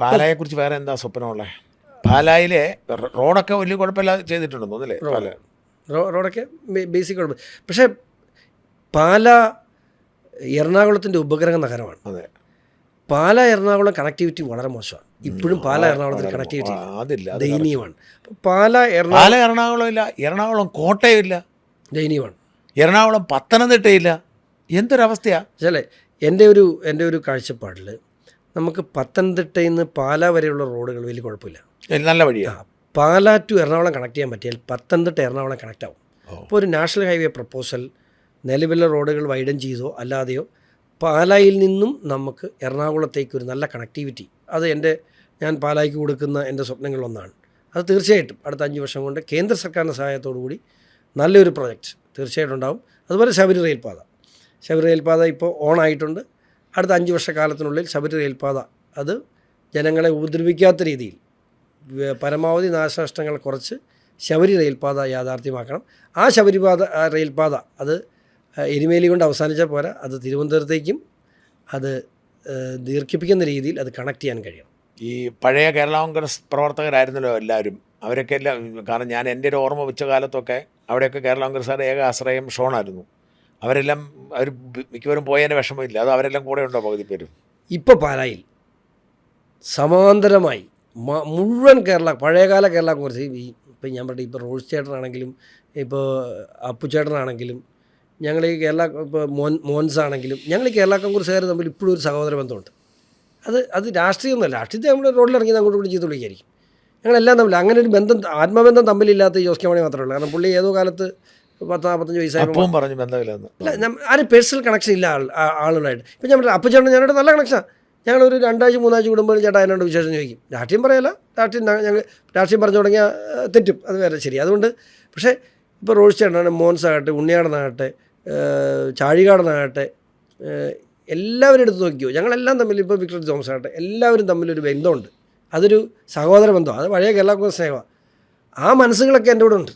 പാലായെക്കുറിച്ച് വേറെ എന്താ സ്വപ്നമുള്ളത്? പാലായിലെ റോഡൊക്കെ വലിയ കുഴപ്പമില്ല ചെയ്തിട്ടുണ്ടെന്ന് തോന്നുന്നില്ലേ? പാല റോഡൊക്കെ ബേസിക് കുഴപ്പം. പക്ഷേ പാല എറണാകുളത്തിൻ്റെ ഉപഗ്രഹ നഗരമാണ്. അതെ. പാല എറണാകുളം കണക്ടിവിറ്റി വളരെ മോശമാണ്. ഇപ്പോഴും പാല എറണാകുളത്തിന് കണക്ടിവിറ്റി ദയനീയമാണ്. പാല എറണാകുളം ഇല്ല, എറണാകുളം കോട്ടയം ഇല്ല, ദയനീയമാണ്. എറണാകുളം പത്തനംതിട്ടയില്ല. എന്തൊരവസ്ഥയാണ് വെച്ചാലേ എൻ്റെ ഒരു കാഴ്ചപ്പാടിൽ നമുക്ക് പത്തനംതിട്ടയിൽ നിന്ന് പാല വരെയുള്ള റോഡുകൾ വലിയ കുഴപ്പമില്ല, നല്ല വഴിയാണ്. പാല ടു എറണാകുളം കണക്ട് ചെയ്യാൻ പറ്റിയാൽ പത്തനംതിട്ട എറണാകുളം കണക്ട് ആവും. അപ്പോൾ ഒരു നാഷണൽ ഹൈവേ പ്രപ്പോസൽ നിലവിലെ റോഡുകൾ വൈഡൻ ചെയ്തോ അല്ലാതെയോ പാലായിൽ നിന്നും നമുക്ക് എറണാകുളത്തേക്ക് ഒരു നല്ല കണക്ടിവിറ്റി, അത് ഞാൻ പാലായ്ക്ക് കൊടുക്കുന്ന എൻ്റെ സ്വപ്നങ്ങളിലൊന്നാണ്. അത് തീർച്ചയായിട്ടും അടുത്ത 5 വർഷം കൊണ്ട് കേന്ദ്ര സർക്കാരിൻ്റെ സഹായത്തോടു കൂടി നല്ലൊരു പ്രൊജക്റ്റ് തീർച്ചയായിട്ടും ഉണ്ടാവും. അതുപോലെ ശബരി റെയിൽപാത ഇപ്പോൾ ഓണായിട്ടുണ്ട്. അടുത്ത 5 വർഷക്കാലത്തിനുള്ളിൽ ശബരി റെയിൽപാത അത് ജനങ്ങളെ ഉപദ്രവിക്കാത്ത രീതിയിൽ പരമാവധി നാശനഷ്ടങ്ങൾ കുറച്ച് ശബരി റെയിൽപാത യാഥാർത്ഥ്യമാക്കണം. ആ റെയിൽപാത അത് എരുമേലി കൊണ്ട് അവസാനിച്ചാൽ പോരാ, അത് തിരുവനന്തപുരത്തേക്കും അത് ദീർഘിപ്പിക്കുന്ന രീതിയിൽ അത് കണക്ട് ചെയ്യാൻ കഴിയണം. ഈ പഴയ കേരള കോൺഗ്രസ് പ്രവർത്തകരായിരുന്നല്ലോ എല്ലാവരും, അവരൊക്കെ എല്ലാം, കാരണം ഞാൻ എൻ്റെ ഒരു ഓർമ്മ വെച്ച കാലത്തൊക്കെ അവിടെയൊക്കെ കേരള കോൺഗ്രസ്സുകാരുടെ ഏക ആശ്രയം ഷോണായിരുന്നു. അവരെല്ലാം മിക്കവരും പോയതിന് വിഷമമില്ല, അത് അവരെല്ലാം കൂടെ ഉണ്ടോ പകുതി പേരും? ഇപ്പോൾ പാലായിൽ സമാന്തരമായി മുഴുവൻ പഴയകാല കേരള കോൺഗ്രസ്, ഇപ്പം ഞാൻ പറയട്ടെ, ഇപ്പോൾ റോസ് ചേട്ടനാണെങ്കിലും ഇപ്പോൾ അപ്പുചേട്ടനാണെങ്കിലും ഞങ്ങൾ ഈ ഇപ്പോൾ മോൻസ് ആണെങ്കിലും ഞങ്ങൾ ഈ കേരള കോൺഗ്രസ്സുകാർ തമ്മിൽ ഇപ്പോഴും ഒരു സഹോദര ബന്ധമുണ്ട്. അത് രാഷ്ട്രീയമൊന്നുമല്ല. രാഷ്ട്രീയത്തെ നമ്മൾ റോഡിലിറങ്ങി അങ്ങോട്ട് കൂടി ചെയ്ത് വിളിക്കായിരിക്കും. ഞങ്ങളെല്ലാം തമ്മിൽ അങ്ങനെ ഒരു ബന്ധം, ആത്മബന്ധം തമ്മിലില്ലാത്ത ജോസ് കെ മാണി മാത്രമേ ഉള്ളൂ. കാരണം പുള്ളി ഏതോ കാലത്ത് 40-45 വയസ്സായപ്പോൾ പറഞ്ഞു ബന്ധമില്ലെന്ന്. അല്ല, ആരും പേഴ്സണൽ കണക്ഷൻ ഇല്ല ആളുകളായിട്ട്. ഇപ്പം ഞാൻ പറഞ്ഞു അപ്പച്ചേട്ടൻ ഞാനോട് നല്ല കണക്ഷനാണ്. ഞങ്ങളൊരു 2 ആഴ്ച 3 ആഴ്ച കൂടുമ്പോൾ ചേട്ടാ എന്നോട് വിശേഷം ചോദിക്കും. രാഷ്ട്രീയം പറയല്ല, രാഷ്ട്രീയം പറഞ്ഞു തുടങ്ങിയാൽ തെറ്റും, അത് വേറെ ശരി. അതുകൊണ്ട് പക്ഷേ ഇപ്പോൾ റോസ് ചേട്ടനാണ്, മോൻസ് ആകട്ടെ, ഉണ്ണിയാടനാകട്ടെ, ചാഴികാടനാകട്ടെ, എല്ലാവരും എടുത്ത് നോക്കിയോ, ഞങ്ങളെല്ലാം തമ്മിൽ, ഇപ്പോൾ വിക്ടർ തോമസ് ആകട്ടെ, എല്ലാവരും തമ്മിലൊരു ബന്ധമുണ്ട്. അതൊരു സഹോദര ബന്ധമാണ്. അത് പഴയ കേരള കോൺഗ്രസ് സ്നേഹമാണ്. ആ മനസ്സുകളൊക്കെ എൻ്റെ കൂടെ ഉണ്ട്.